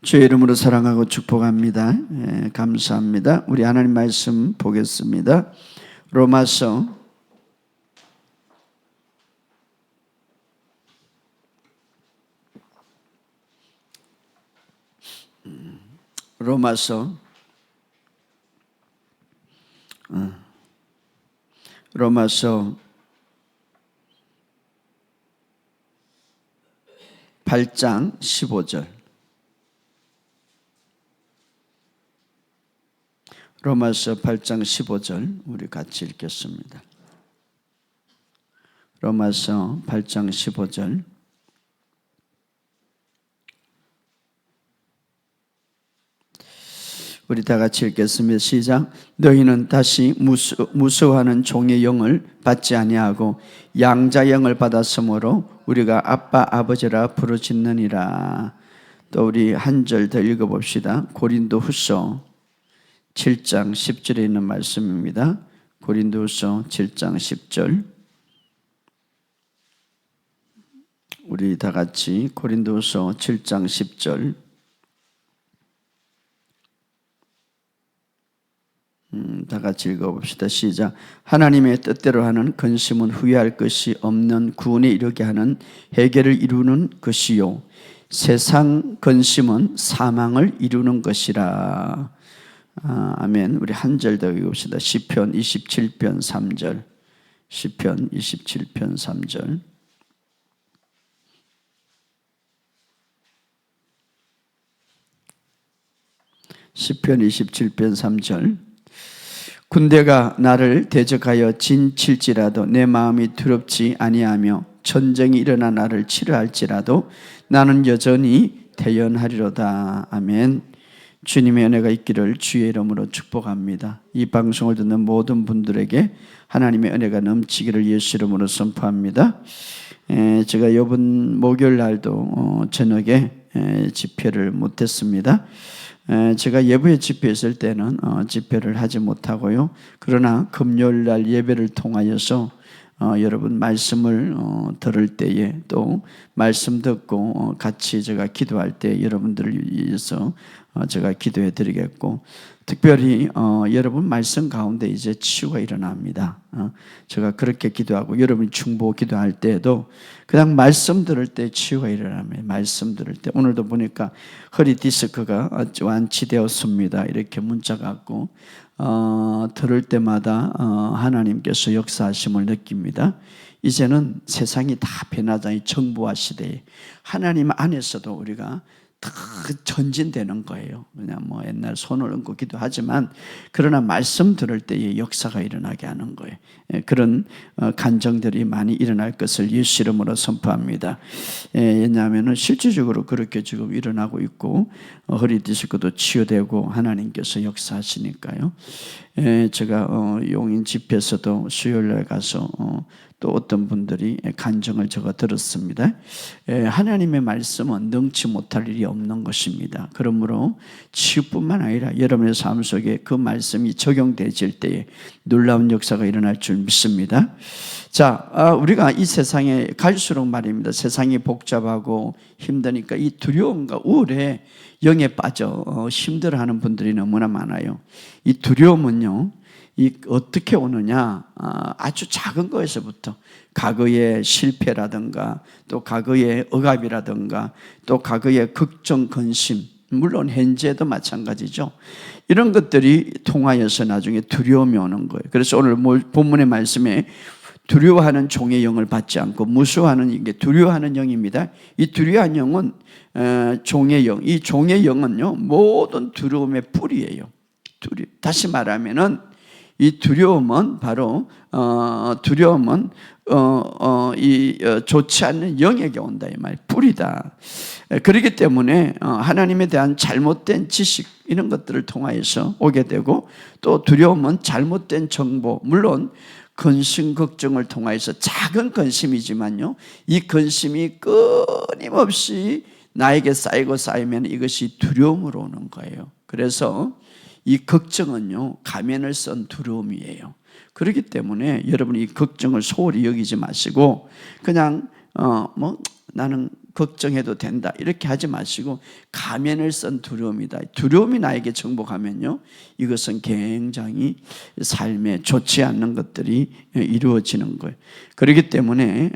주의 이름으로 사랑하고 축복합니다. 감사합니다. 우리 하나님 말씀 보겠습니다. 로마서 8장 15절. 로마서 8장 15절 우리 같이 읽겠습니다. 로마서 8장 15절. 우리 다 같이 읽겠습니다. 시작. 너희는 다시 무수하는 종의 영을 받지 아니하고 양자 영을 받았으므로 우리가 아빠 아버지라 부르짖느니라. 또 우리 한 절 더 읽어봅시다. 고린도후서 7장 10절에 있는 말씀입니다. 고린도후서 7장 10절. 우리 다 같이 고린도후서 7장 10절. 다 같이 읽어봅시다. 시작. 하나님의 뜻대로 하는 근심은 후회할 것이 없는 구원에 이르게 하는 해결을 이루는 것이요 세상 근심은 사망을 이루는 것이라. 아멘. 우리 한 절 더 읽읍시다. 시편 27편 3절. 시편 27편 3절. 시편 27편 3절. 군대가 나를 대적하여 진칠지라도 내 마음이 두렵지 아니하며 전쟁이 일어나 나를 치료할지라도 나는 여전히 대연하리로다. 아멘. 주님의 은혜가 있기를 주의 이름으로 축복합니다. 이 방송을 듣는 모든 분들에게 하나님의 은혜가 넘치기를 예수 이름으로 선포합니다. 제가 이번 목요일 날도 저녁에 집회를 못했습니다. 제가 예부의 집회 있을 때는 집회를 하지 못하고요. 그러나 금요일 날 예배를 통하여서 여러분 말씀을 들을 때에 또 말씀 듣고 같이 제가 기도할 때 여러분들을 위해서 제가 기도해 드리겠고, 특별히 여러분 말씀 가운데 이제 치유가 일어납니다. 제가 그렇게 기도하고 여러분이 중보 기도할 때에도 그냥 말씀 들을 때 치유가 일어납니다. 말씀 들을 때 오늘도 보니까 허리 디스크가 완치되었습니다. 이렇게 문자가 왔고 들을 때마다 하나님께서 역사하심을 느낍니다. 이제는 세상이 다 변화자의 정보화 시대에 하나님 안에서도 우리가 다 전진되는 거예요. 그냥 뭐 옛날 손을 얹고 기도하지만 그러나 말씀 들을 때에 역사가 일어나게 하는 거예요. 그런 간정들이 많이 일어날 것을 예수 이름으로 선포합니다. 왜냐하면 실질적으로 그렇게 지금 일어나고 있고 허리 디스크도 치유되고 하나님께서 역사하시니까요. 제가 용인 집회에서도 수요일날 가서 또 어떤 분들이 간증을 제가 들었습니다. 하나님의 말씀은 능치 못할 일이 없는 것입니다. 그러므로 치유뿐만 아니라 여러분의 삶 속에 그 말씀이 적용되질 때에 놀라운 역사가 일어날 줄 믿습니다. 자, 우리가 이 세상에 갈수록 말입니다. 세상이 복잡하고 힘드니까 이 두려움과 우울에 영에 빠져 힘들어하는 분들이 너무나 많아요. 이 두려움은요, 어떻게 오느냐? 아주 작은 거에서부터 과거의 실패라든가 또 과거의 억압이라든가 또 과거의 걱정, 근심, 물론 현재도 마찬가지죠. 이런 것들이 통하여서 나중에 두려움이 오는 거예요. 그래서 오늘 본문의 말씀에 두려워하는 종의 영을 받지 않고 무수하는 이게 두려워하는 영입니다. 이 두려워하는 영은 종의 영. 이 종의 영은요 모든 두려움의 뿌리예요. 다시 말하면은 이 두려움은 바로 좋지 않는 영에게 온다 이 말, 뿌리다. 그렇기 때문에 하나님에 대한 잘못된 지식 이런 것들을 통하여서 오게 되고, 또 두려움은 잘못된 정보, 물론 근심 걱정을 통하여서 작은 근심이지만요, 이 근심이 끊임없이 나에게 쌓이고 쌓이면 이것이 두려움으로 오는 거예요. 그래서 이 걱정은요 가면을 쓴 두려움이에요. 그렇기 때문에 여러분이 이 걱정을 소홀히 여기지 마시고 그냥 나는 걱정해도 된다 이렇게 하지 마시고 가면을 쓴 두려움이다. 두려움이 나에게 정복하면요, 이것은 굉장히 삶에 좋지 않는 것들이 이루어지는 거예요. 그렇기 때문에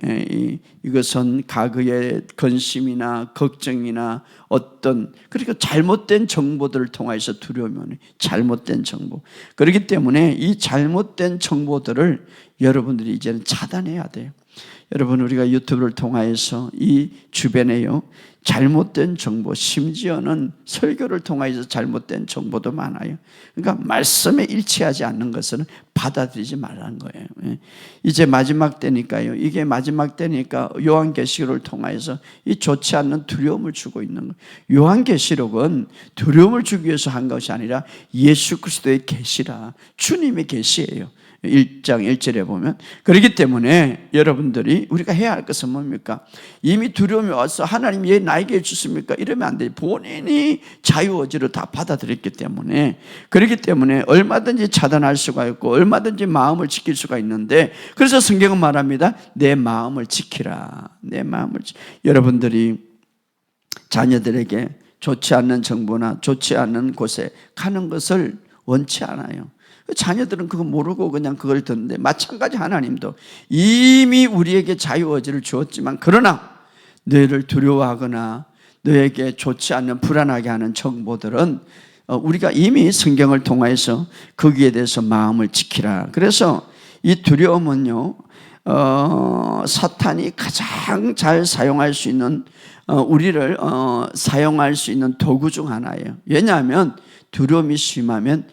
이것은 과거의 근심이나 걱정이나 어떤, 그러니까 잘못된 정보들을 통해서 두려움이 오는, 잘못된 정보. 그렇기 때문에 이 잘못된 정보들을 여러분들이 이제는 차단해야 돼요. 여러분, 우리가 유튜브를 통해서 이 주변에요, 잘못된 정보, 심지어는 설교를 통해서 잘못된 정보도 많아요. 그러니까 말씀에 일치하지 않는 것은 받아들이지 말라는 거예요. 이제 마지막 때니까요. 이게 마지막 때니까 요한계시록을 통해서 이 좋지 않는 두려움을 주고 있는 거예요. 요한계시록은 두려움을 주기 위해서 한 것이 아니라 예수 그리스도의 계시라, 주님의 계시예요. 1장 1절에 보면. 그렇기 때문에 여러분들이 우리가 해야 할 것은 뭡니까? 이미 두려움이 와서 하나님이 왜 나에게 주십니까? 이러면 안 돼요. 본인이 자유의지로 다 받아들였기 때문에. 그렇기 때문에 얼마든지 차단할 수가 있고 얼마든지 마음을 지킬 수가 있는데, 그래서 성경은 말합니다. 내 마음을 지키라. 내 마음을 여러분들이 자녀들에게 좋지 않는 정보나 좋지 않는 곳에 가는 것을 원치 않아요. 자녀들은 그거 모르고 그냥 그걸 듣는데, 마찬가지 하나님도 이미 우리에게 자유의지를 주었지만, 그러나 너희를 두려워하거나 너에게 좋지 않는 불안하게 하는 정보들은 우리가 이미 성경을 통해서 거기에 대해서 마음을 지키라. 그래서 이 두려움은요, 사탄이 가장 잘 사용할 수 있는, 우리를 사용할 수 있는 도구 중 하나예요. 왜냐하면 두려움이 심하면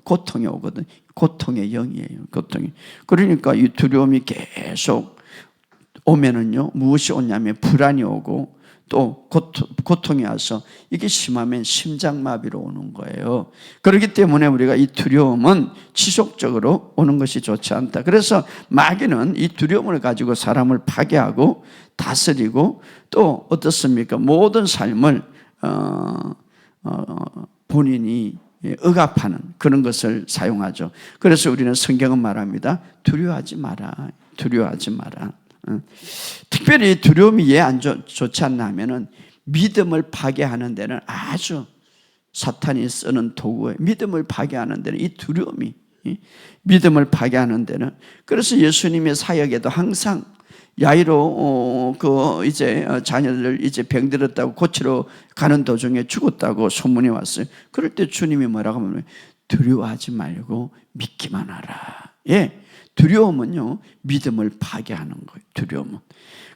고통이 오거든. 고통의 영이에요. 고통이. 그러니까 이 두려움이 계속 오면은요, 무엇이 오냐면 불안이 오고 또 고통이 와서 이게 심하면 심장마비로 오는 거예요. 그렇기 때문에 우리가 이 두려움은 지속적으로 오는 것이 좋지 않다. 그래서 마귀는 이 두려움을 가지고 사람을 파괴하고 다스리고 또 어떻습니까? 모든 삶을 본인이 억압하는 그런 것을 사용하죠. 그래서 우리는 성경은 말합니다. 두려워하지 마라. 두려워하지 마라. 특별히 두려움이 왜 안 좋지 않나 하면은 믿음을 파괴하는 데는 아주 사탄이 쓰는 도구예요. 믿음을 파괴하는 데는 이 두려움이, 믿음을 파괴하는 데는. 그래서 예수님의 사역에도 항상 야이로 이제 자녀들 이제 병들었다고 고치러 가는 도중에 죽었다고 소문이 왔어요. 그럴 때 주님이 뭐라고 하면 두려워하지 말고 믿기만 하라. 예, 두려움은요 믿음을 파괴하는 거예요. 두려움은.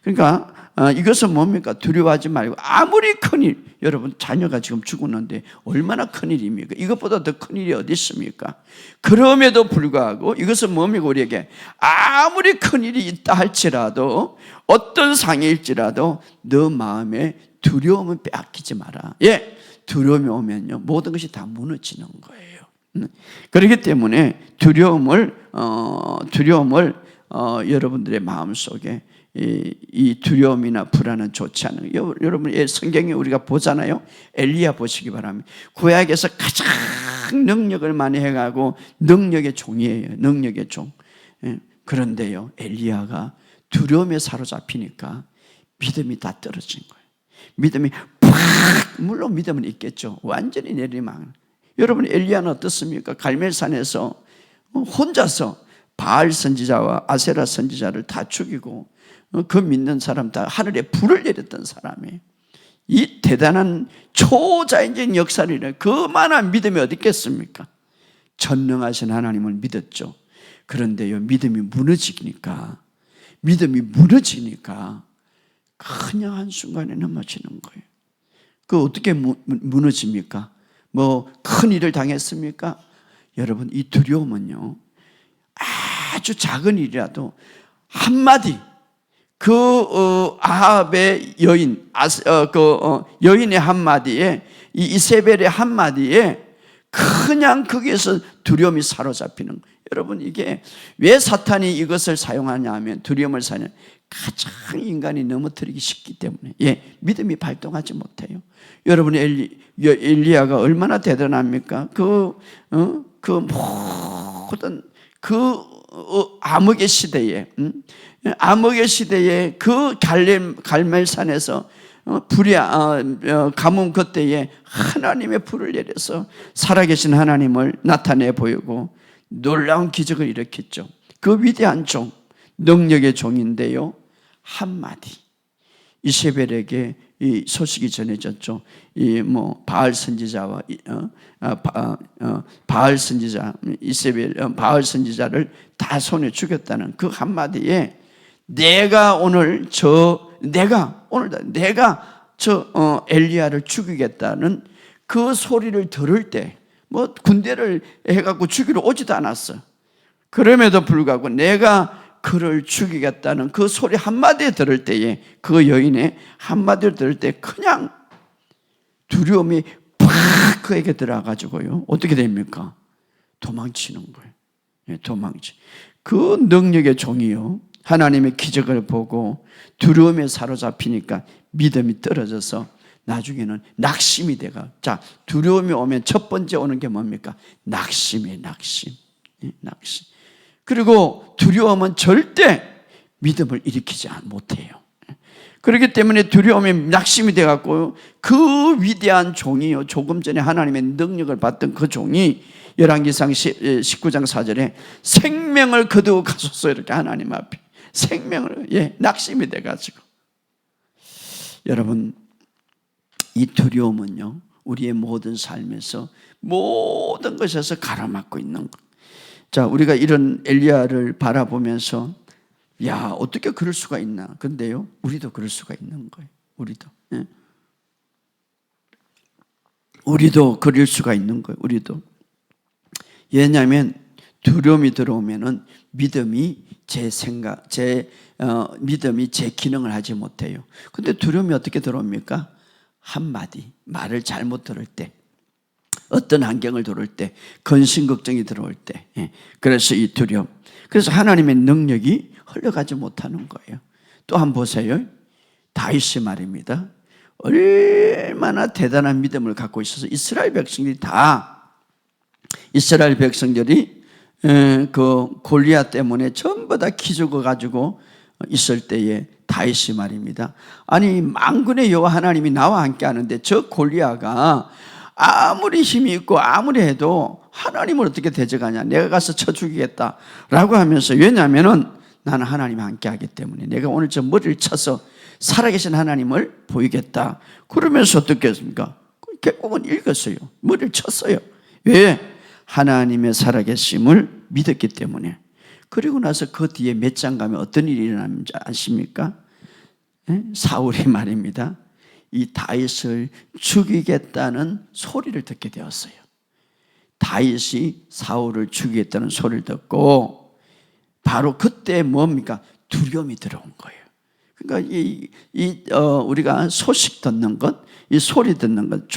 그러니까 이것은 뭡니까? 두려워하지 말고, 아무리 큰일, 여러분 자녀가 지금 죽었는데 얼마나 큰일입니까? 이것보다 더 큰일이 어디 있습니까? 그럼에도 불구하고 이것은 뭡니까? 우리에게 아무리 큰일이 있다 할지라도, 어떤 상해일지라도 너 마음에 두려움을 빼앗기지 마라. 예, 두려움이 오면요 모든 것이 다 무너지는 거예요. 그렇기 때문에 두려움을 여러분들의 마음속에 이 두려움이나 불안은 좋지 않은 거예요. 여러분 성경에 우리가 보잖아요. 엘리야 보시기 바랍니다. 구약에서 가장 능력을 많이 해가고 능력의 종이에요. 능력의 종. 그런데요 엘리야가 두려움에 사로잡히니까 믿음이 다 떨어진 거예요. 믿음이 팍, 물론 믿음은 있겠죠. 완전히 내리막. 여러분 엘리야는 어떻습니까? 갈멜산에서 혼자서 바알 선지자와 아세라 선지자를 다 죽이고 그 믿는 사람 다 하늘에 불을 내렸던 사람이에요. 이 대단한 초자연적인 역사를 일어나요. 그만한 믿음이 어디 있겠습니까? 전능하신 하나님을 믿었죠. 그런데요 믿음이 무너지니까 그냥 한순간에 넘어지는 거예요. 그 어떻게 무너집니까? 뭐 큰일을 당했습니까? 여러분 이 두려움은요 아주 작은 일이라도 한마디, 아합의 여인, 여인의 한마디에, 이 이세벨의 한마디에 그냥 거기에서 두려움이 사로잡히는 거예요. 여러분 이게 왜 사탄이 이것을 사용하냐 하면, 두려움을 사용하냐, 가장 인간이 넘어뜨리기 쉽기 때문에. 예, 믿음이 발동하지 못해요. 여러분 엘리야가 얼마나 대단합니까? 모든 암흑의 시대에, 암흑의 시대에 그 갈멜산에서 불이 가뭄 그때에 하나님의 불을 내려서 살아계신 하나님을 나타내 보이고 놀라운 기적을 일으켰죠. 그 위대한 종, 능력의 종인데요, 한마디 이세벨에게 이 소식이 전해졌죠. 바알 선지자와 바알 선지자 이세벨 바알 선지자를 다 손에 죽였다는 그 한마디에 내가 저 엘리야를 죽이겠다는 그 소리를 들을 때, 군대를 해갖고 죽이러 오지도 않았어. 그럼에도 불구하고 내가 그를 죽이겠다는 그 소리 한마디 들을 때에, 그 여인의 한마디를 들을 때 그냥 두려움이 팍 그에게 들어가지고요, 어떻게 됩니까? 도망치는 거예요. 도망치. 그 능력의 종이요, 하나님의 기적을 보고 두려움에 사로잡히니까 믿음이 떨어져서 나중에는 낙심이 돼가. 자, 두려움이 오면 첫 번째 오는 게 뭡니까? 낙심이에요. 낙심. 그리고 두려움은 절대 믿음을 일으키지 못해요. 그렇기 때문에 두려움이 낙심이 돼갖고 그 위대한 종이요, 조금 전에 하나님의 능력을 받던 그 종이 열왕기상 19장 4절에 생명을 거두고 가소서, 이렇게 하나님 앞에 생명을, 낙심이 돼가지고. 여러분, 이 두려움은요, 우리의 모든 삶에서 모든 것에서 가로막고 있는 것. 자, 우리가 이런 엘리야를 바라보면서 야, 어떻게 그럴 수가 있나. 근데요, 우리도 그럴 수가 있는 거예요. 우리도 그럴 수가 있는 거예요. 우리도. 왜냐하면 두려움이 들어오면은 믿음이 믿음이 제 기능을 하지 못해요. 근데 두려움이 어떻게 들어옵니까? 한마디 말을 잘못 들을 때, 어떤 환경을 들어올 때, 근심 걱정이 들어올 때, 그래서 이 두려움. 그래서 하나님의 능력이 흘러가지 못하는 거예요. 또 한번 보세요. 다윗이 말입니다. 얼마나 대단한 믿음을 갖고 있어서 이스라엘 백성들이 그 골리앗 때문에 전부 다 기죽어 가지고 있을 때에 다윗이 말입니다. 아니, 만군의 여호와 하나님이 나와 함께 하는데 저 골리앗가 아무리 힘이 있고 아무리 해도 하나님을 어떻게 대적하냐, 내가 가서 쳐 죽이겠다라고 하면서, 왜냐하면 나는 하나님과 함께 하기 때문에 내가 오늘 저 머리를 쳐서 살아계신 하나님을 보이겠다. 그러면서 어떻게 했습니까? 결국은 읽었어요. 머리를 쳤어요. 왜? 하나님의 살아계심을 믿었기 때문에. 그리고 나서 그 뒤에 몇 장 가면 어떤 일이 일어나는지 아십니까? 사울이 말입니다, 이 다윗을 죽이겠다는 소리를 듣게 되었어요. 다윗이 사울을 죽이겠다는 소리를 듣고 바로 그때 뭡니까? 두려움이 들어온 거예요. 그러니까 우리가 소식 듣는 것, 이 소리 듣는 것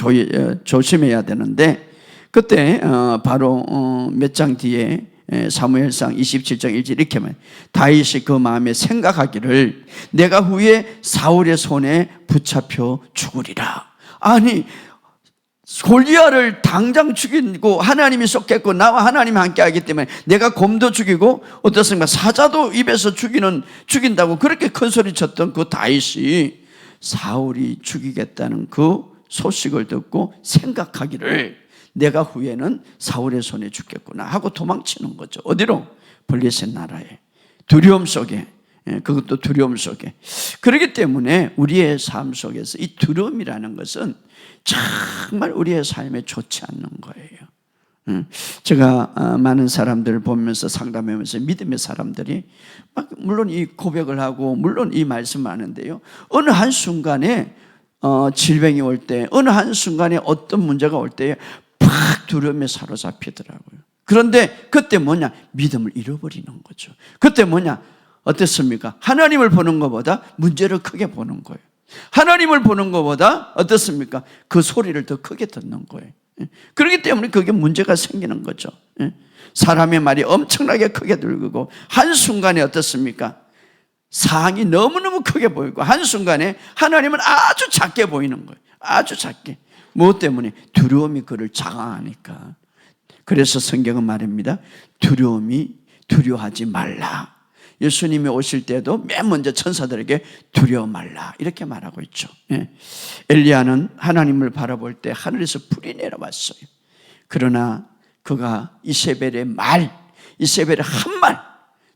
조심해야 되는데, 그때 바로 몇 장 뒤에 사무엘상 27장 1절 이렇게 말해요. 다윗이 그 마음에 생각하기를 내가 후에 사울의 손에 붙잡혀 죽으리라. 아니, 골리앗을 당장 죽이고 하나님이 쏟겠고 나와 하나님이 함께 하기 때문에 내가 곰도 죽이고 어떻습니까? 사자도 입에서 죽인다고 그렇게 큰 소리 쳤던 그 다윗이 사울이 죽이겠다는 그 소식을 듣고 생각하기를 내가 후에는 사울의 손에 죽겠구나 하고 도망치는 거죠. 어디로? 블레셋 나라에. 두려움 속에. 그것도 두려움 속에. 그렇기 때문에 우리의 삶 속에서 이 두려움이라는 것은 정말 우리의 삶에 좋지 않는 거예요. 제가 많은 사람들을 보면서 상담하면서 믿음의 사람들이 물론 이 고백을 하고 물론 이 말씀을 하는데요, 어느 한순간에 질병이 올 때, 어느 한순간에 어떤 문제가 올 때에 팍 두려움에 사로잡히더라고요. 그런데 그때 뭐냐? 믿음을 잃어버리는 거죠. 그때 뭐냐? 어떻습니까? 하나님을 보는 것보다 문제를 크게 보는 거예요. 하나님을 보는 것보다 어떻습니까? 그 소리를 더 크게 듣는 거예요. 그렇기 때문에 그게 문제가 생기는 거죠. 사람의 말이 엄청나게 크게 들리고 한순간에 어떻습니까? 사항이 너무너무 크게 보이고 한순간에 하나님은 아주 작게 보이는 거예요. 아주 작게. 무엇 때문에? 두려움이 그를 장악하니까. 그래서 성경은 말입니다. 두려움이 두려워하지 말라. 예수님이 오실 때도 맨 먼저 천사들에게 두려워 말라 이렇게 말하고 있죠. 엘리야는 하나님을 바라볼 때 하늘에서 불이 내려왔어요. 그러나 그가 이세벨의 한 말,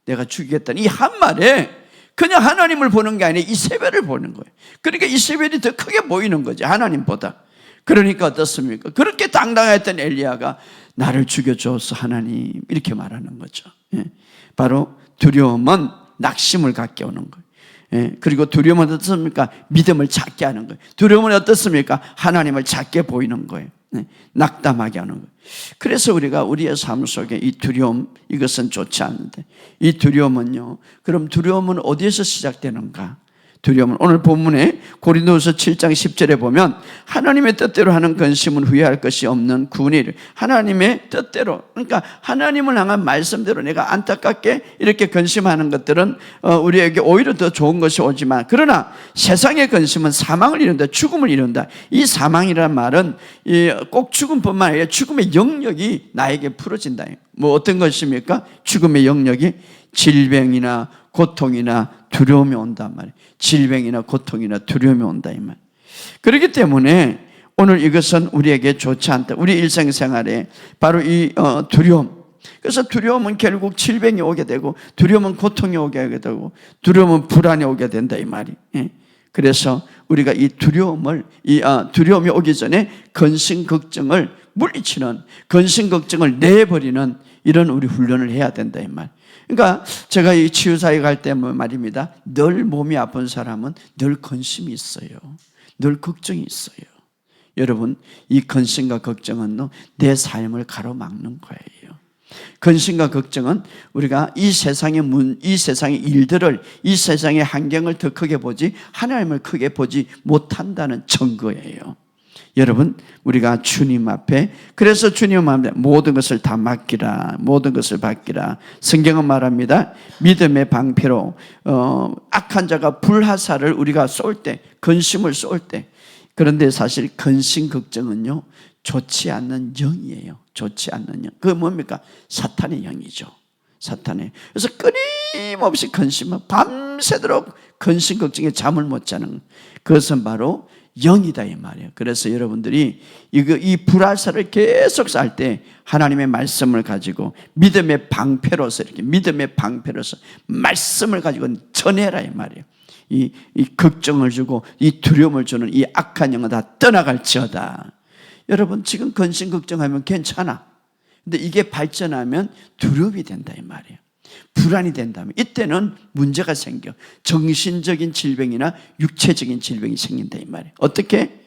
내가 죽이겠다는 이 한 말에 그냥 하나님을 보는 게 아니라 이세벨을 보는 거예요. 그러니까 이세벨이 더 크게 보이는 거죠, 하나님보다. 그러니까 어떻습니까? 그렇게 당당했던 엘리야가 나를 죽여줘서 하나님 이렇게 말하는 거죠. 바로 두려움은 낙심을 갖게 오는 거예요. 그리고 두려움은 어떻습니까? 믿음을 찾게 하는 거예요. 두려움은 어떻습니까? 하나님을 찾게 보이는 거예요. 낙담하게 하는 거예요. 그래서 우리가 우리의 삶 속에 이 두려움, 이것은 좋지 않은데, 이 두려움은요, 그럼 두려움은 어디에서 시작되는가? 두려움은 오늘 본문에 고린도후서 7장 10절에 보면 하나님의 뜻대로 하는 근심은 후회할 것이 없는 구원이를, 하나님의 뜻대로, 그러니까 하나님을 향한 말씀대로 내가 안타깝게 이렇게 근심하는 것들은 우리에게 오히려 더 좋은 것이 오지만, 그러나 세상의 근심은 사망을 이룬다, 죽음을 이룬다. 이 사망이라는 말은 꼭 죽음뿐만 아니라 죽음의 영역이 나에게 풀어진다. 뭐 어떤 것입니까? 죽음의 영역이 질병이나 고통이나 두려움이 온단 말이에요. 질병이나 고통이나 두려움이 온다 이 말. 그렇기 때문에 오늘 이것은 우리에게 좋지 않다. 우리 일생생활에 바로 이 두려움. 그래서 두려움은 결국 질병이 오게 되고, 두려움은 고통이 오게 되고, 두려움은 불안이 오게 된다 이 말이. 그래서 우리가 이 두려움을, 두려움이 오기 전에 근심 걱정을 물리치는, 근심 걱정을 내버리는 이런 우리 훈련을 해야 된다 이 말. 그러니까 제가 이 치유사에 갈 때 말입니다. 늘 몸이 아픈 사람은 늘 근심이 있어요. 늘 걱정이 있어요. 여러분, 이 근심과 걱정은 내 삶을 가로막는 거예요. 근심과 걱정은 우리가 이 세상의 일들을, 이 세상의 환경을 더 크게 보지 하나님을 크게 보지 못한다는 증거예요. 여러분, 우리가 주님 앞에, 그래서 주님 앞에 모든 것을 다 맡기라, 모든 것을 맡기라. 성경은 말합니다. 믿음의 방패로 악한 자가 불화살을 우리가 쏠 때, 근심을 쏠 때, 그런데 사실 근심 걱정은요, 좋지 않는 영이에요. 좋지 않는 영. 그게 뭡니까? 사탄의 영이죠. 사탄의. 그래서 끊임없이 근심은, 밤새도록 근심 걱정에 잠을 못 자는, 그것은 바로 영이다 이 말이에요. 그래서 여러분들이 이 불화살을 계속 쏴 때 하나님의 말씀을 가지고 믿음의 방패로서, 이렇게 믿음의 방패로서 말씀을 가지고 전해라 이 말이에요. 이 걱정을 주고 이 두려움을 주는 이 악한 영은 다 떠나갈지어다. 여러분, 지금 근심 걱정하면 괜찮아. 근데 이게 발전하면 두려움이 된다 이 말이에요. 불안이 된다면 이때는 문제가 생겨. 정신적인 질병이나 육체적인 질병이 생긴다 이 말이에요. 어떻게?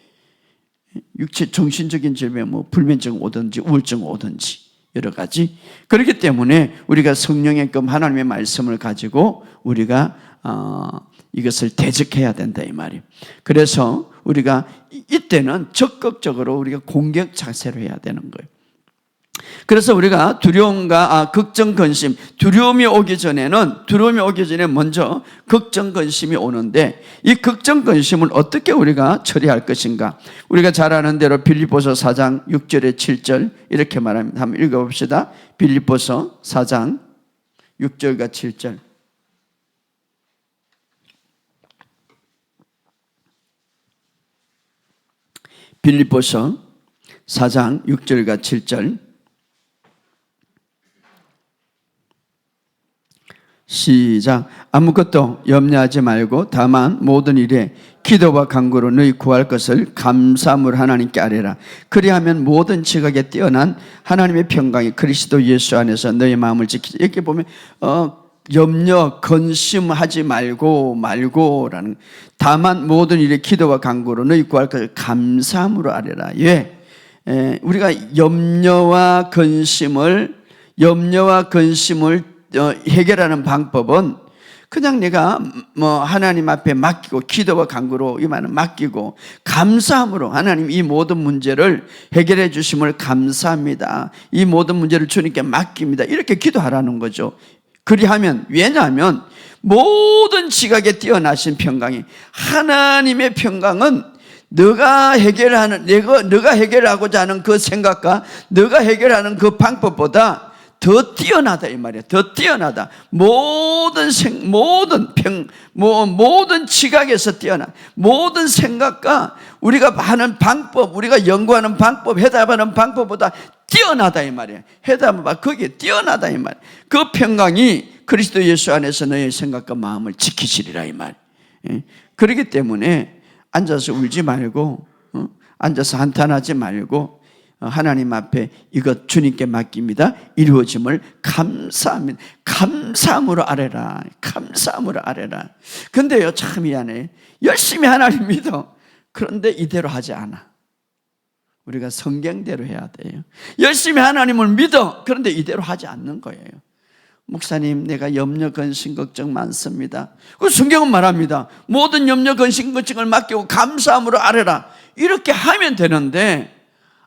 정신적인 질병, 뭐 불면증 오든지 우울증 오든지 여러 가지. 그렇기 때문에 우리가 성령의 금 하나님의 말씀을 가지고 우리가 이것을 대적해야 된다 이 말이에요. 그래서 우리가 이때는 적극적으로 우리가 공격 자세로 해야 되는 거예요. 그래서 우리가 두려움과 걱정, 근심, 두려움이 오기 전에 먼저 걱정, 근심이 오는데, 이 걱정, 근심을 어떻게 우리가 처리할 것인가? 우리가 잘 아는 대로 빌립보서 4장 6절에 7절 이렇게 말합니다. 한번 읽어봅시다. 빌립보서 4장 6절과 7절. 빌립보서 4장 6절과 7절 시작. 아무것도 염려하지 말고 다만 모든 일에 기도와 간구로 너희 구할 것을 감사함으로 하나님께 아뢰라. 그리하면 모든 지각에 뛰어난 하나님의 평강이 그리스도 예수 안에서 너희 마음을 지키지. 이렇게 보면 염려, 근심하지 말고라는, 다만 모든 일에 기도와 간구로 너희 구할 것을 감사함으로 아뢰라. 예, 우리가 염려와 근심을 해결하는 방법은 그냥 내가 하나님 앞에 맡기고, 기도와 간구로 이 말은 맡기고, 감사함으로 하나님 이 모든 문제를 해결해 주심을 감사합니다. 이 모든 문제를 주님께 맡깁니다. 이렇게 기도하라는 거죠. 그리하면, 왜냐하면 모든 지각에 뛰어나신 평강이, 하나님의 평강은 너가 해결하고자 하는 그 생각과 너가 해결하는 그 방법보다 더 뛰어나다 이 말이에요. 더 뛰어나다. 모든 지각에서 뛰어나. 모든 생각과 우리가 하는 방법, 우리가 연구하는 방법, 해답하는 방법보다 뛰어나다 이 말이에요. 해답은 거기에 뛰어나다 이 말이에요. 그 평강이 그리스도 예수 안에서 너의 생각과 마음을 지키시리라 이 말. 그렇기 때문에 앉아서 울지 말고, 앉아서 한탄하지 말고, 하나님 앞에 이것 주님께 맡깁니다. 이루어짐을 감사합니다. 감사함으로 아뢰라. 감사함으로 아뢰라. 근데요, 참 미안해. 열심히 하나님 믿어. 그런데 이대로 하지 않아. 우리가 성경대로 해야 돼요. 열심히 하나님을 믿어. 그런데 이대로 하지 않는 거예요. 목사님, 내가 염려, 근심, 걱정 많습니다. 그 성경은 말합니다. 모든 염려, 근심, 걱정을 맡기고 감사함으로 아뢰라. 이렇게 하면 되는데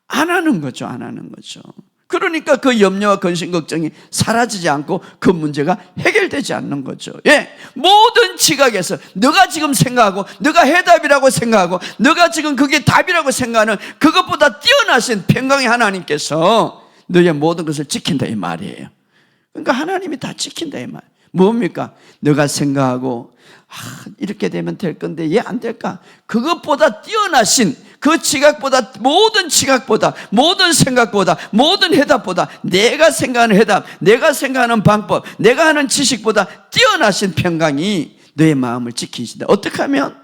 안 하는 거죠. 안 하는 거죠. 그러니까 그 염려와 근심, 걱정이 사라지지 않고 그 문제가 해결되지 않는 거죠. 예, 모든 지각에서 너가 지금 생각하고 너가 해답이라고 생각하고 너가 지금 그게 답이라고 생각하는 그것보다 뛰어나신 평강의 하나님께서 너의 모든 것을 지킨다 이 말이에요. 그러니까 하나님이 다 지킨다 이 말. 뭡니까? 너가 생각하고 이렇게 되면 될 건데 왜 안 될까? 그것보다 뛰어나신 그 지각보다, 모든 지각보다, 모든 생각보다, 모든 해답보다 내가 생각하는 해답, 내가 생각하는 방법, 내가 하는 지식보다 뛰어나신 평강이 너의 마음을 지키신다. 어떻게 하면?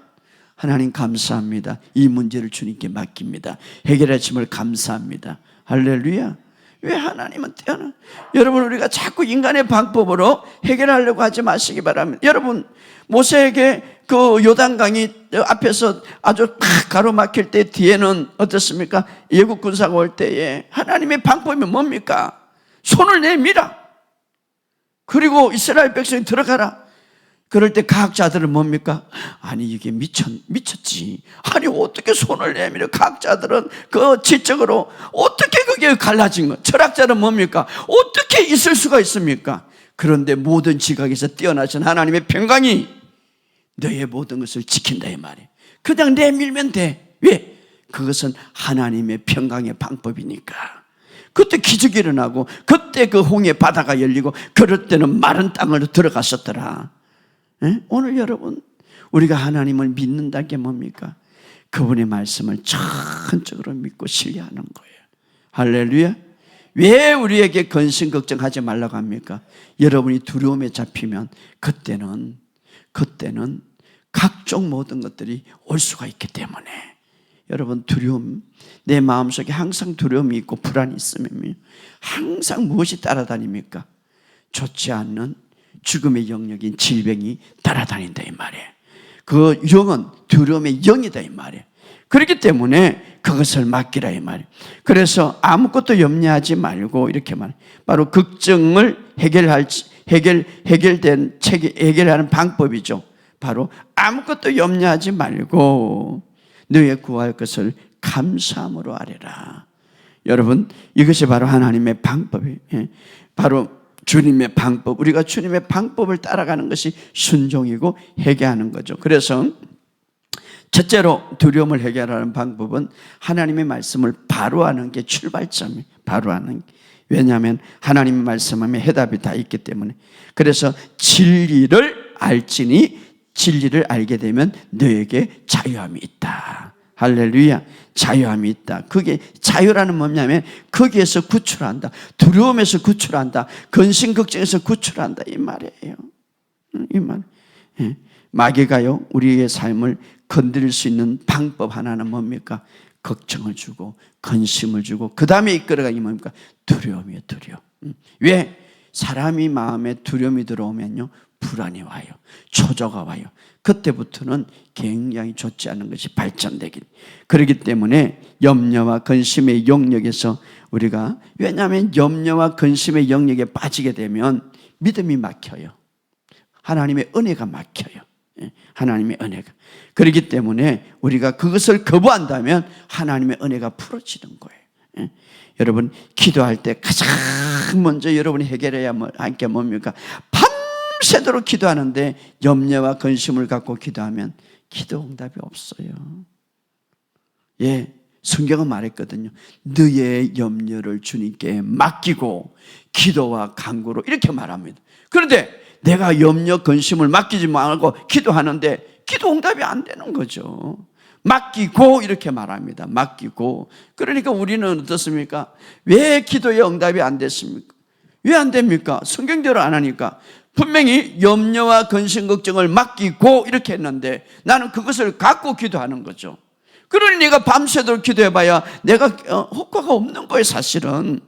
하나님 감사합니다. 이 문제를 주님께 맡깁니다. 해결하심을 감사합니다. 할렐루야. 왜 하나님은 뛰어나? 여러분, 우리가 자꾸 인간의 방법으로 해결하려고 하지 마시기 바랍니다. 여러분, 모세에게 그 요단강이 앞에서 아주 탁 가로막힐 때 뒤에는 어떻습니까? 예국 군사가 올 때에 하나님의 방법이 뭡니까? 손을 내밀어. 그리고 이스라엘 백성이 들어가라. 그럴 때 과학자들은 뭡니까? 아니 이게 미쳤지. 아니 어떻게 손을 내밀어. 과학자들은 그 지적으로 어떻게 그게 갈라진 거. 철학자는 뭡니까? 어떻게 있을 수가 있습니까? 그런데 모든 지각에서 뛰어나신 하나님의 평강이 너의 모든 것을 지킨다 이 말이에요. 그냥 내밀면 돼. 왜? 그것은 하나님의 평강의 방법이니까. 그때 기적이 일어나고 그때 그 홍해 바다가 열리고 그럴 때는 마른 땅으로 들어갔었더라. 오늘 여러분, 우리가 하나님을 믿는다는 게 뭡니까? 그분의 말씀을 전적으로 믿고 신뢰하는 거예요. 할렐루야. 왜 우리에게 근심 걱정하지 말라고 합니까? 여러분이 두려움에 잡히면 그때는 각종 모든 것들이 올 수가 있기 때문에. 여러분, 두려움, 내 마음속에 항상 두려움이 있고 불안이 있으면 항상 무엇이 따라다닙니까? 좋지 않는 죽음의 영역인 질병이 따라다닌다 이 말이에요. 그 영은 두려움의 영이다 이 말이에요. 그렇기 때문에 그것을 맡기라 이 말이에요. 그래서 아무것도 염려하지 말고 이렇게 말해요. 바로 걱정을 해결하는 방법이죠. 바로 아무것도 염려하지 말고 너의 구할 것을 감사함으로 아뢰라. 여러분, 이것이 바로 하나님의 방법이에요. 바로 주님의 방법, 우리가 주님의 방법을 따라가는 것이 순종이고 회개하는 거죠. 그래서 첫째로 두려움을 해결하는 방법은 하나님의 말씀을 바로 하는 게 출발점이에요. 바로 하는 게. 왜냐하면 하나님의 말씀하면 해답이 다 있기 때문에. 그래서 진리를 알지니 진리를 알게 되면 너에게 자유함이 있다. 할렐루야. 자유함이 있다. 그게 자유라는 뭐냐면 거기에서 구출한다. 두려움에서 구출한다. 근심 걱정에서 구출한다. 이 말이에요. 이 말. 예. 마귀가요, 우리의 삶을 건드릴 수 있는 방법 하나는 뭡니까? 걱정을 주고 근심을 주고 그 다음에 이끌어가기 뭡니까? 두려움이에요. 두려움. 왜? 사람이 마음에 두려움이 들어오면요 불안이 와요. 초조가 와요. 그때부터는 굉장히 좋지 않은 것이 발전되길. 그렇기 때문에 염려와 근심의 영역에서 우리가, 왜냐하면 염려와 근심의 영역에 빠지게 되면 믿음이 막혀요. 하나님의 은혜가 막혀요. 하나님의 은혜가. 그렇기 때문에 우리가 그것을 거부한다면 하나님의 은혜가 풀어지는 거예요. 여러분, 기도할 때 가장 먼저 여러분이 해결해야 할 게 뭡니까? 밤새도록 기도하는데 염려와 근심을 갖고 기도하면 기도 응답이 없어요. 예, 성경은 말했거든요. 너의 염려를 주님께 맡기고 기도와 간구로 이렇게 말합니다. 그런데 내가 염려 근심을 맡기지 말고 기도하는데 기도 응답이 안 되는 거죠. 맡기고 이렇게 말합니다. 맡기고. 그러니까 우리는 어떻습니까? 왜 기도의 응답이 안 됐습니까? 왜 안 됩니까? 성경대로 안 하니까. 분명히 염려와 근심 걱정을 맡기고 이렇게 했는데 나는 그것을 갖고 기도하는 거죠. 그러니 내가 밤새도록 기도해봐야 내가 효과가 없는 거예요, 사실은.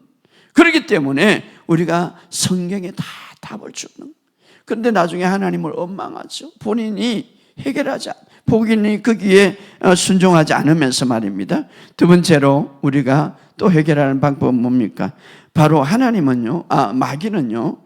그렇기 때문에 우리가 성경에 다 답을 주는 거예요. 그런데 나중에 하나님을 원망하죠. 본인이 해결하지 본인이 거기에 순종하지 않으면서 말입니다. 두 번째로 우리가 또 해결하는 방법은 뭡니까? 바로 하나님은요, 마귀는요,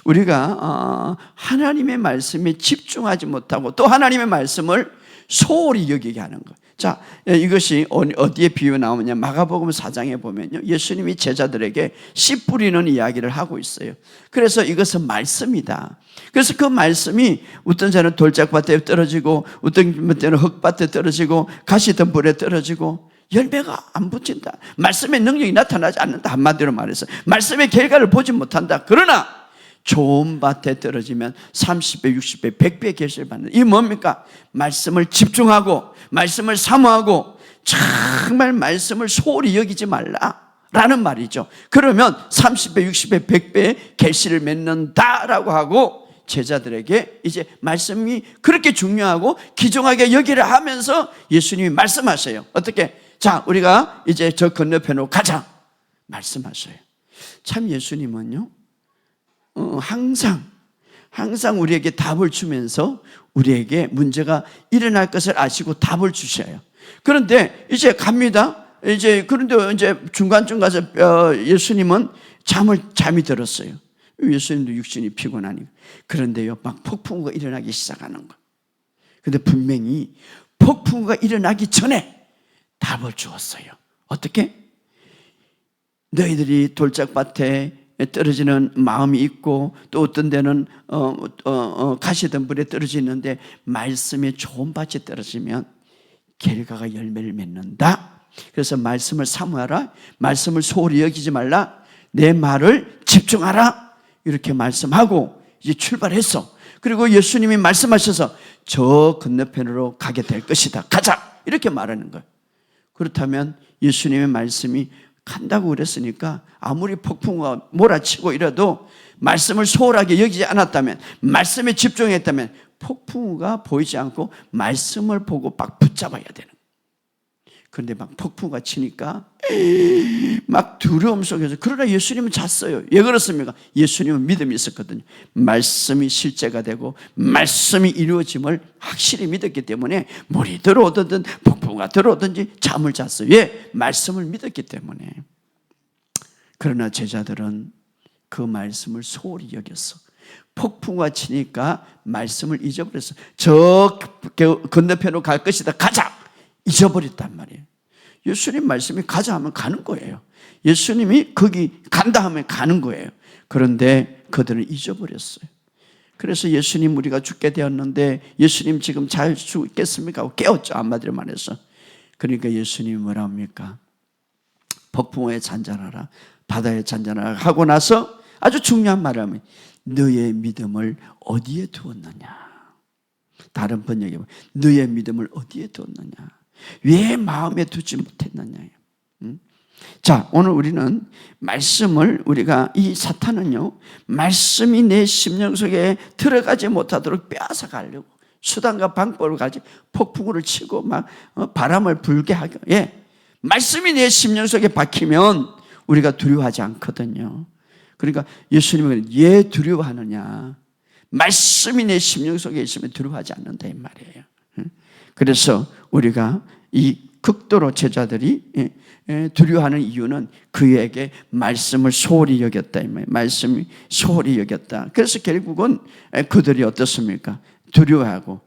우리가 하나님의 말씀에 집중하지 못하고 또 하나님의 말씀을 소홀히 여기게 하는 거예요. 자, 이것이 어디에 비유 나오냐? 마가복음 4장에 보면요, 예수님이 제자들에게 씨 뿌리는 이야기를 하고 있어요. 그래서 이것은 말씀이다. 그래서 그 말씀이 어떤 자는 돌짝밭에 떨어지고 어떤 때는 흙밭에 떨어지고 가시덤불에 떨어지고 열매가 안 붙인다. 말씀의 능력이 나타나지 않는다. 한마디로 말해서 말씀의 결과를 보지 못한다. 그러나 좋은 밭에 떨어지면 30배, 60배, 100배 결실을 받는. 이게 뭡니까? 말씀을 집중하고 말씀을 사모하고 정말 말씀을 소홀히 여기지 말라라는 말이죠. 그러면 30배, 60배, 100배 결실을 맺는다라고 하고 제자들에게 이제 말씀이 그렇게 중요하고 귀중하게 여기라 하면서 예수님이 말씀하세요. 어떻게? 자, 우리가 이제 저 건너편으로 가자 말씀하셔요. 참 예수님은요, 항상 우리에게 답을 주면서 우리에게 문제가 일어날 것을 아시고 답을 주셔요. 그런데 이제 갑니다. 그런데 이제 중간쯤 가서 예수님은 잠이 들었어요. 예수님도 육신이 피곤하니까. 그런데요, 막 폭풍우가 일어나기 시작하는 거예요. 그런데 분명히 폭풍우가 일어나기 전에 답을 주었어요. 어떻게? 너희들이 돌짝밭에 떨어지는 마음이 있고 또 어떤 데는 가시덤불에 떨어지는데 말씀에 좋은 밭에 떨어지면 결과가 열매를 맺는다. 그래서 말씀을 사모하라. 말씀을 소홀히 여기지 말라. 내 말을 집중하라. 이렇게 말씀하고 이제 출발했어. 그리고 예수님이 말씀하셔서 저 건너편으로 가게 될 것이다. 가자. 이렇게 말하는 거예요. 그렇다면 예수님의 말씀이 간다고 그랬으니까 아무리 폭풍우가 몰아치고 이래도 말씀을 소홀하게 여기지 않았다면, 말씀에 집중했다면 폭풍우가 보이지 않고 말씀을 보고 막 붙잡아야 되는 거예요. 그런데 막 폭풍우가 치니까 막 두려움 속에서, 그러나 예수님은 잤어요. 왜 그렇습니까? 예수님은 믿음이 있었거든요. 말씀이 실제가 되고 말씀이 이루어짐을 확실히 믿었기 때문에 물이 들어오든 폭풍우가 들어오든지 잠을 잤어요. 왜? 말씀을 믿었기 때문에. 그러나 제자들은 그 말씀을 소홀히 여겼어. 폭풍우가 치니까 말씀을 잊어버렸어. 저 건너편으로 갈 것이다. 가자! 잊어버렸단 말이에요. 예수님 말씀이 가자 하면 가는 거예요. 예수님이 거기 간다 하면 가는 거예요. 그런데 그들은 잊어버렸어요. 그래서 예수님, 우리가 죽게 되었는데 예수님 지금 잘 죽겠습니까? 하고 깨웠죠. 한마디로 말해서. 그러니까 예수님이 뭐라 합니까? 폭풍우에 잔잔하라, 바다에 잔잔하라 하고 나서 아주 중요한 말을 하면 너의 믿음을 어디에 두었느냐. 다른 번역에 보면 너의 믿음을 어디에 두었느냐. 왜 마음에 두지 못했느냐. 자, 오늘 우리는 말씀을, 우리가 이 사탄은요, 말씀이 내 심령 속에 들어가지 못하도록 빼앗아가려고 수단과 방법을 가지고 폭풍우를 치고 막 바람을 불게 하고, 말씀이 내 심령 속에 박히면 우리가 두려워하지 않거든요. 그러니까 예수님은 왜 두려워하느냐. 말씀이 내 심령 속에 있으면 두려워하지 않는다 이 말이에요. 그래서 우리가 이 극도로 제자들이 두려워하는 이유는 그에게 말씀을 소홀히 여겼다 이 말이에요. 말씀이 소홀히 여겼다. 그래서 결국은 그들이 어떻습니까? 두려워하고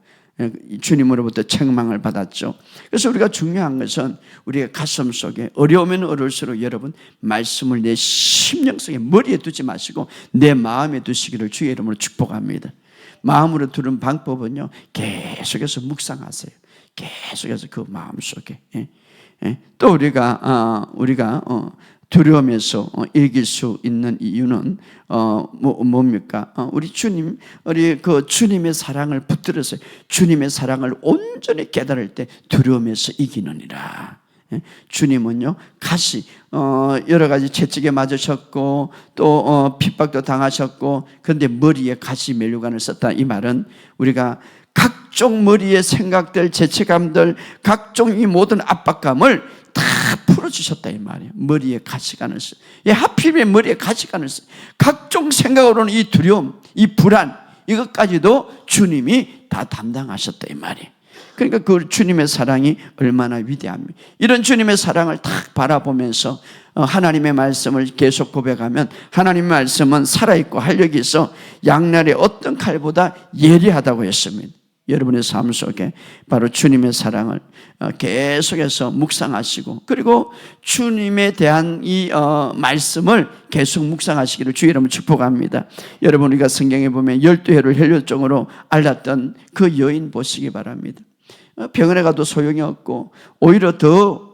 주님으로부터 책망을 받았죠. 그래서 우리가 중요한 것은 우리의 가슴 속에 어려우면 어려울수록 여러분 말씀을 내 심령 속에 머리에 두지 마시고 내 마음에 두시기를 주의 이름으로 축복합니다. 마음으로 두는 방법은요, 계속해서 묵상하세요. 계속해서 그 마음 속에 또 우리가 두려움에서 이길 수 있는 이유는 뭡니까? 우리 주님의 사랑을 붙들었어요. 주님의 사랑을 온전히 깨달을 때 두려움에서 이기느니라. 주님은요, 가시, 여러 가지 채찍에 맞으셨고, 또, 핍박도 당하셨고, 그런데 머리에 가시 면류관을 썼다. 이 말은 우리가 각종 머리의 생각들, 죄책감들, 각종 이 모든 압박감을 다 풀어주셨다. 이 말이에요. 머리에 가시관을 썼어요. 하필이면 머리에 가시관을 썼어요. 각종 생각으로는 이 두려움, 이 불안, 이것까지도 주님이 다 담당하셨다. 이 말이에요. 그러니까 그 주님의 사랑이 얼마나 위대합니까? 이런 주님의 사랑을 딱 바라보면서 하나님의 말씀을 계속 고백하면 하나님의 말씀은 살아있고 활력이 있어 양날의 어떤 칼보다 예리하다고 했습니다. 여러분의 삶 속에 바로 주님의 사랑을 계속해서 묵상하시고, 그리고 주님에 대한 이 말씀을 계속 묵상하시기를 주의 이름으로 축복합니다. 여러분, 우리가 성경에 보면 12회를 혈류증으로 앓았던 그 여인 보시기 바랍니다. 병원에 가도 소용이 없고 오히려 더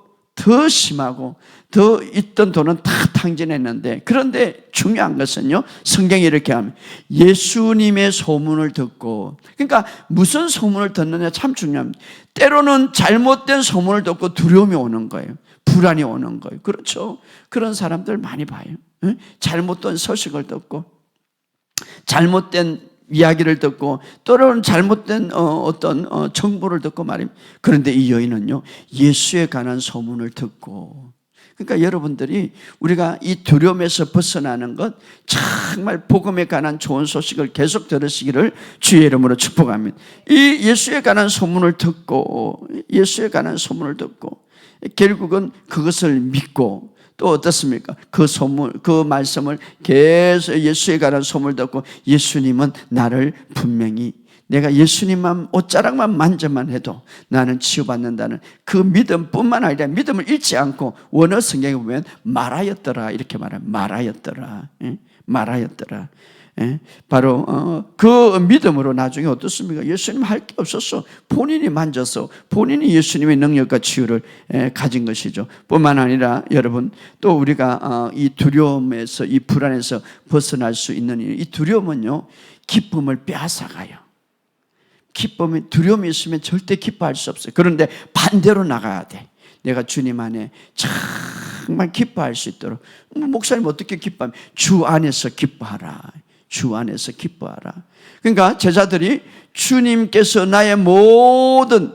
심하고 더 있던 돈은 다 탕진했는데, 그런데 중요한 것은요, 성경이 이렇게 합니다. 예수님의 소문을 듣고, 그러니까 무슨 소문을 듣느냐 참 중요합니다. 때로는 잘못된 소문을 듣고 두려움이 오는 거예요. 불안이 오는 거예요. 그렇죠? 그런 사람들 많이 봐요. 잘못된 소식을 듣고, 잘못된 이야기를 듣고, 또는 잘못된 어떤 정보를 듣고 말입니다. 그런데 이 여인은요, 예수에 관한 소문을 듣고, 그러니까 여러분들이 우리가 이 두려움에서 벗어나는 것, 정말 복음에 관한 좋은 소식을 계속 들으시기를 주의 이름으로 축복합니다. 이 예수에 관한 소문을 듣고, 예수에 관한 소문을 듣고, 결국은 그것을 믿고, 또 어떻습니까? 그 소문, 그 말씀을 계속 예수에 관한 소문을 듣고, 예수님은 나를 분명히, 내가 예수님만 옷자락만 만져만 해도 나는 치유받는다는 그 믿음뿐만 아니라 믿음을 잃지 않고, 원어 성경에 보면 말하였더라 이렇게 말해요. 말하였더라. 말하였더라. 바로 그 믿음으로 나중에 어떻습니까? 예수님 할 게 없었어. 본인이 만져서 본인이 예수님의 능력과 치유를 가진 것이죠. 뿐만 아니라 여러분, 또 우리가 이 두려움에서, 이 불안에서 벗어날 수 있는 이 두려움은요, 기쁨을 빼앗아가요. 기쁨이, 두려움이 있으면 절대 기뻐할 수 없어요. 그런데 반대로 나가야 돼. 내가 주님 안에 정말 기뻐할 수 있도록. 목사님 어떻게 기뻐하면? 주 안에서 기뻐하라. 주 안에서 기뻐하라. 그러니까 제자들이 주님께서 나의 모든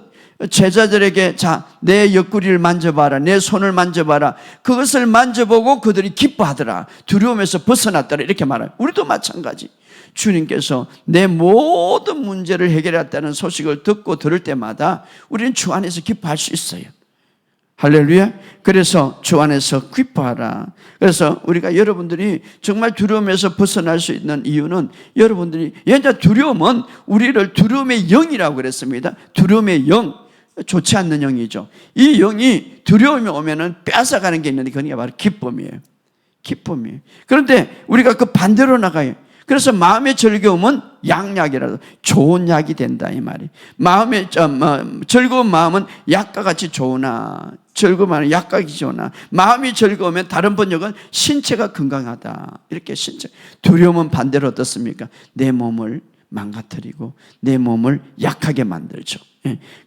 제자들에게, 자, 내 옆구리를 만져봐라, 내 손을 만져봐라, 그것을 만져보고 그들이 기뻐하더라. 두려움에서 벗어났더라 이렇게 말해요. 우리도 마찬가지. 주님께서 내 모든 문제를 해결했다는 소식을 듣고 들을 때마다 우리는 주 안에서 기뻐할 수 있어요. 할렐루야. 그래서 주 안에서 기뻐하라. 그래서 우리가, 여러분들이 정말 두려움에서 벗어날 수 있는 이유는, 여러분들이, 이제 두려움은 우리를 두려움의 영이라고 그랬습니다. 두려움의 영, 좋지 않는 영이죠. 이 영이 두려움이 오면은 뺏어가는 게 있는데, 그게 바로 기쁨이에요. 기쁨이에요. 그런데 우리가 그 반대로 나가요. 그래서 마음의 즐거움은 양약이라도 좋은 약이 된다 이 말이. 마음의 즐거운 마음은 약과 같이 좋으나, 즐거운 마음은 약과 같이 좋으나, 마음이 즐거우면 다른 번역은 신체가 건강하다 이렇게. 신체. 두려움은 반대로 어떻습니까? 내 몸을 망가뜨리고 내 몸을 약하게 만들죠.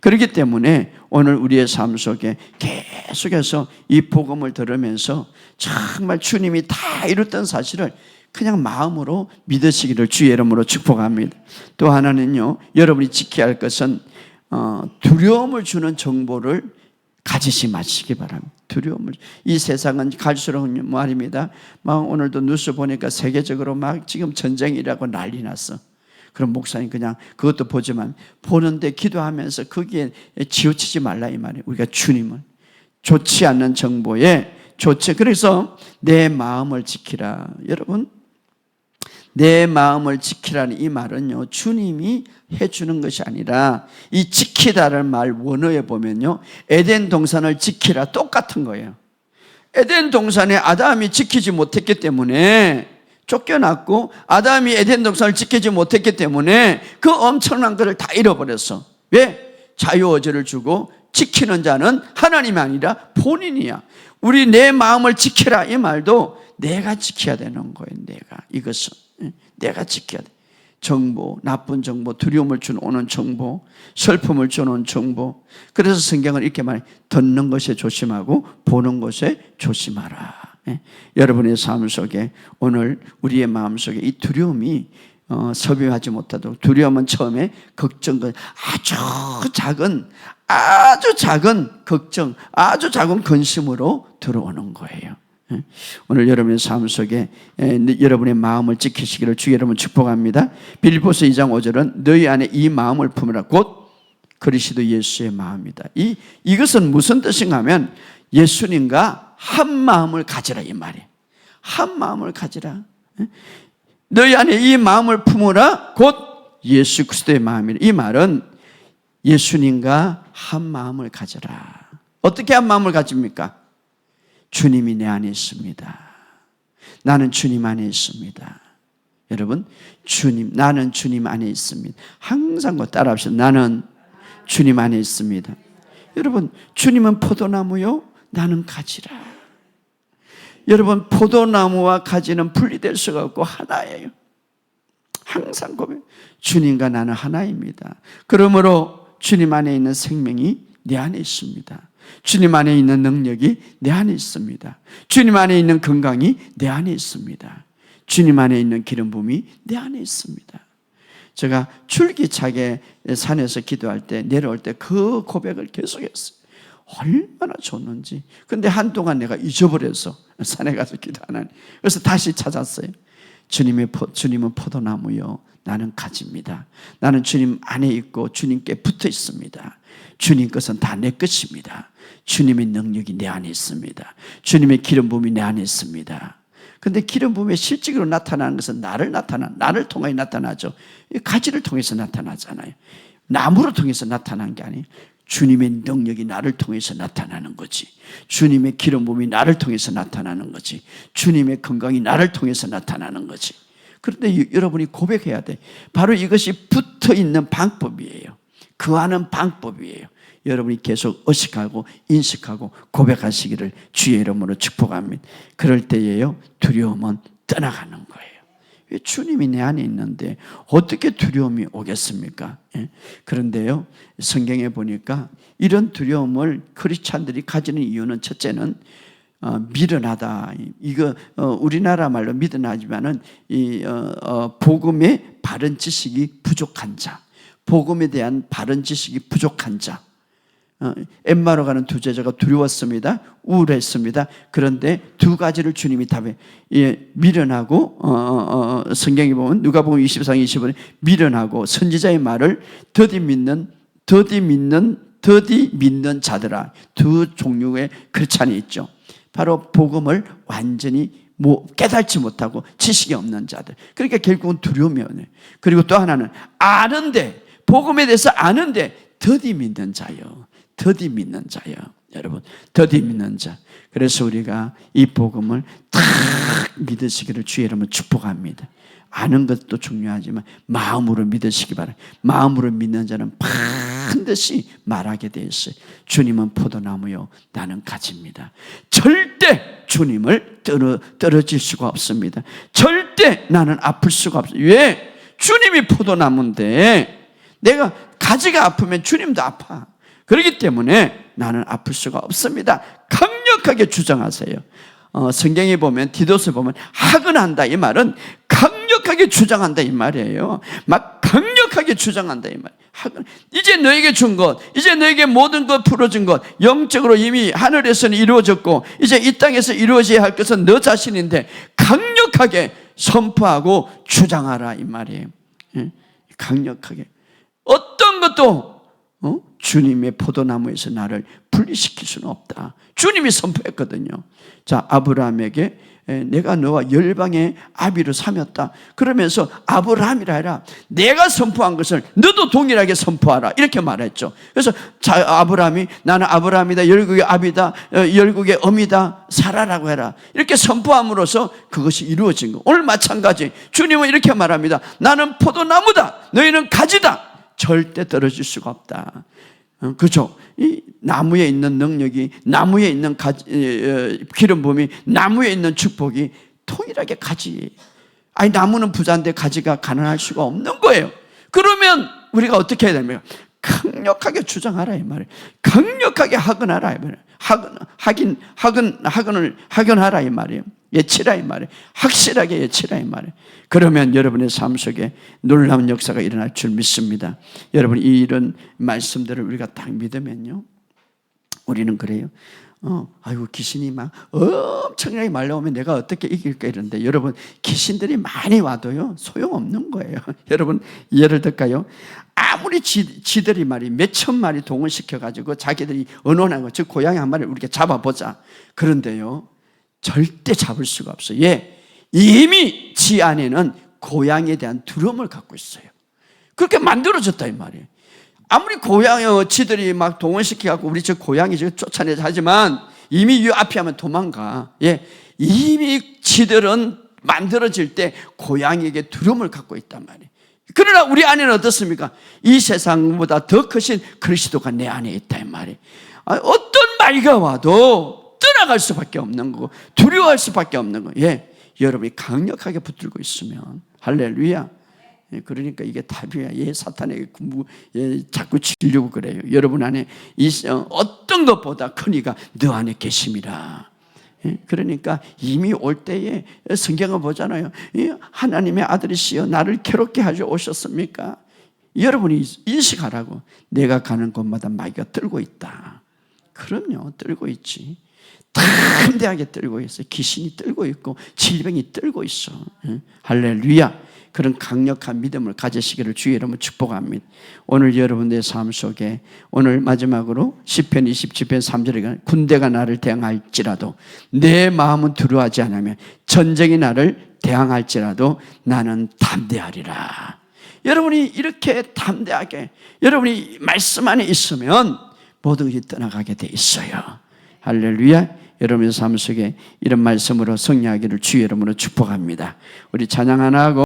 그렇기 때문에 오늘 우리의 삶 속에 계속해서 이 복음을 들으면서 정말 주님이 다 이뤘던 사실을 그냥 마음으로 믿으시기를 주의 이름으로 축복합니다. 또 하나는요, 여러분이 지켜야 할 것은 두려움을 주는 정보를 가지시 마시기 바랍니다. 두려움을. 이 세상은 갈수록 말입니다. 막 오늘도 뉴스 보니까 세계적으로 막 지금 전쟁이라고 난리 났어. 그럼 목사님 그냥 그것도 보지만, 보는데 기도하면서 거기에 치우치지 말라 이 말이에요. 우리가 주님을 좋지 않는 정보에 그래서 내 마음을 지키라. 여러분, 내 마음을 지키라는 이 말은요, 주님이 해주는 것이 아니라, 이 지키다라는 말 원어에 보면요, 에덴 동산을 지키라 똑같은 거예요. 에덴 동산에 아담이 지키지 못했기 때문에 쫓겨났고, 아담이 에덴 동산을 지키지 못했기 때문에 그 엄청난 것을 다 잃어버렸어. 왜? 자유의지를 주고 지키는 자는 하나님이 아니라 본인이야. 우리 내 마음을 지켜라 이 말도 내가 지켜야 되는 거예요. 이것은 내가 지켜야 돼. 정보, 나쁜 정보, 두려움을 주는 정보, 슬픔을 주는 정보. 그래서 성경은 이렇게 말해, 듣는 것에 조심하고 보는 것에 조심하라. 여러분의 삶 속에 오늘 우리의 마음 속에 이 두려움이 섭외하지 못하도록, 두려움은 처음에 걱정, 아주 작은 걱정, 아주 작은 근심으로 들어오는 거예요. 오늘 여러분의 삶 속에 여러분의 마음을 지키시기를 주 여러분 축복합니다. 빌립보서 2장 5절은 너희 안에 이 마음을 품으라 곧 그리스도 예수의 마음이다. 이것은 무슨 뜻인가 하면 예수님과 한 마음을 가지라 이 말이에요. 한 마음을 가지라. 너희 안에 이 마음을 품으라 곧 예수 그리스도의 마음이라. 이 말은 예수님과 한 마음을 가져라. 어떻게 한 마음을 가집니까? 주님이 내 안에 있습니다. 나는 주님 안에 있습니다. 여러분, 나는 주님 안에 있습니다. 항상 따라합시다. 나는 주님 안에 있습니다. 여러분, 주님은 포도나무요, 나는 가지라. 여러분, 포도나무와 가지는 분리될 수가 없고 하나예요. 항상 고백. 주님과 나는 하나입니다. 그러므로 주님 안에 있는 생명이 내 안에 있습니다. 주님 안에 있는 능력이 내 안에 있습니다. 주님 안에 있는 건강이 내 안에 있습니다. 주님 안에 있는 기름 부음이 내 안에 있습니다. 제가 줄기차게 산에서 기도할 때 내려올 때 그 고백을 계속했어요. 얼마나 좋는지. 근데 한동안 내가 잊어버려서 산에 가서 기도 안 하니. 그래서 다시 찾았어요. 주님은 포도나무요, 나는 가지입니다. 나는 주님 안에 있고 주님께 붙어 있습니다. 주님 것은 다 내 것입니다. 주님의 능력이 내 안에 있습니다. 주님의 기름 부음이 내 안에 있습니다. 근데 기름 부음에 실질적으로 나타나는 것은 나를 통해 나타나죠. 가지를 통해서 나타나잖아요. 나무를 통해서 나타나는 게 아니에요. 주님의 능력이 나를 통해서 나타나는 거지. 주님의 기름 부음이 나를 통해서 나타나는 거지. 주님의 건강이 나를 통해서 나타나는 거지. 그런데 여러분이 고백해야 돼. 바로 이것이 붙어 있는 방법이에요. 그하는 방법이에요. 여러분이 계속 의식하고 인식하고 고백하시기를 주의 이름으로 축복합니다. 그럴 때에요, 두려움은 떠나가는 거예요. 주님이 내 안에 있는데 어떻게 두려움이 오겠습니까? 그런데요, 성경에 보니까 이런 두려움을 크리스찬들이 가지는 이유는 첫째는 미련하다. 이거 우리나라 말로 미련하지만은 복음의 바른 지식이 부족한 자, 복음에 대한 바른 지식이 부족한 자. 엠마로 가는 두 제자가 두려웠습니다. 우울했습니다. 그런데 두 가지를 주님이 답해. 미련하고 성경에 보면 누가복음 24장 20절에 미련하고 선지자의 말을 더디 믿는 자들아. 두 종류의 크리스찬이 있죠. 바로 복음을 완전히 깨닫지 못하고 지식이 없는 자들. 그러니까 결국은 두려움이 오네. 그리고 또 하나는 아는데, 복음에 대해서 아는데 더디 믿는 자요. 더디 믿는 자요. 여러분, 더디 믿는 자. 그래서 우리가 이 복음을 딱 믿으시기를 주의 이름으로 축복합니다. 아는 것도 중요하지만 마음으로 믿으시기 바랍니다. 마음으로 믿는 자는 반드시 말하게 되어 있어요. 주님은 포도나무요, 나는 가지입니다. 절대 주님을 떨어질 수가 없습니다. 절대 나는 아플 수가 없어요. 왜? 주님이 포도나무인데 내가 가지가 아프면 주님도 아파. 그렇기 때문에 나는 아플 수가 없습니다. 강력하게 주장하세요. 성경에 보면, 디도스에 보면 학은한다 이 말은 강력하게 주장한다 이 말이에요. 막 강력하게 주장한다 이 말이에요. 이제 너에게 준 것, 이제 너에게 모든 것 풀어준 것, 영적으로 이미 하늘에서는 이루어졌고 이제 이 땅에서 이루어져야 할 것은 너 자신인데 강력하게 선포하고 주장하라 이 말이에요. 강력하게. 어떤 것도 주님의 포도나무에서 나를 분리시킬 수는 없다. 주님이 선포했거든요. 자, 아브라함에게 내가 너와 열방의 아비로 삼였다. 그러면서 아브라함이라 해라. 내가 선포한 것을 너도 동일하게 선포하라. 이렇게 말했죠. 그래서 아브라함이 나는 아브라함이다. 열국의 아비다. 열국의 어미다. 사라라고 해라. 이렇게 선포함으로써 그것이 이루어진 거. 오늘 마찬가지. 주님은 이렇게 말합니다. 나는 포도나무다. 너희는 가지다. 절대 떨어질 수가 없다. 그죠? 이 나무에 있는 능력이, 나무에 있는 기름 부음이, 나무에 있는 축복이 통일하게 가지. 아니, 나무는 부자인데 가지가 가난할 수가 없는 거예요. 그러면 우리가 어떻게 해야 됩니까? 강력하게 주장하라 이 말이에요. 강력하게 학언하라 이 말이에요. 학언하라 이 말이에요. 예치라 이 말이에요. 확실하게 예치라 이 말이에요. 그러면 여러분의 삶 속에 놀라운 역사가 일어날 줄 믿습니다. 여러분, 이런 말씀들을 우리가 딱 믿으면요, 우리는 그래요. 아이고, 귀신이 막 엄청나게 말라오면 내가 어떻게 이길까 이런데, 여러분, 귀신들이 많이 와도요 소용없는 거예요. 여러분, 예를 들까요? 아무리 지들이 말이 몇천 마리 동원시켜 가지고 자기들이 언론한 거, 즉 고양이 한 마리를 우리가 잡아보자. 그런데요, 절대 잡을 수가 없어요. 예, 이미 지 안에는 고양이에 대한 두려움을 갖고 있어요. 그렇게 만들어졌다 이 말이에요. 아무리 지들이 막 동원시켜갖고 우리 저 고양이 지금 쫓아내자 하지만 이미 이 앞에 하면 도망가. 예, 이미 지들은 만들어질 때 고양이에게 두려움을 갖고 있단 말이에요. 그러나 우리 안에는 어떻습니까? 이 세상보다 더 크신 그리스도가 내 안에 있다 이 말이에요. 어떤 말가 와도 떠나갈 수밖에 없는 거고 두려워할 수밖에 없는 거예요. 예, 여러분이 강력하게 붙들고 있으면 할렐루야. 그러니까 이게 답이야. 사탄에게 자꾸 치려고 그래요. 여러분 안에 어떤 것보다 큰 이가 너 안에 계심이라. 그러니까 이미 올 때에 성경을 보잖아요. 하나님의 아들이시여 나를 괴롭게 하셔 오셨습니까? 여러분이 인식하라고. 내가 가는 곳마다 마귀가 들고 있다. 그럼요, 들고 있지. 담대하게 들고 있어요. 귀신이 들고 있고 질병이 들고 있어. 할렐루야. 그런 강력한 믿음을 가지시기를 주의 이름으로 축복합니다. 오늘 여러분의 삶 속에, 오늘 마지막으로 시편 27편 3절에 군대가 나를 대항할지라도 내 마음은 두려워하지 않으면 전쟁이 나를 대항할지라도 나는 담대하리라. 여러분이 이렇게 담대하게 여러분이 말씀 안에 있으면 모든 것이 떠나가게 돼 있어요. 할렐루야. 여러분의 삶 속에 이런 말씀으로 승리하기를 주의 이름으로 축복합니다. 우리 찬양 하나 하고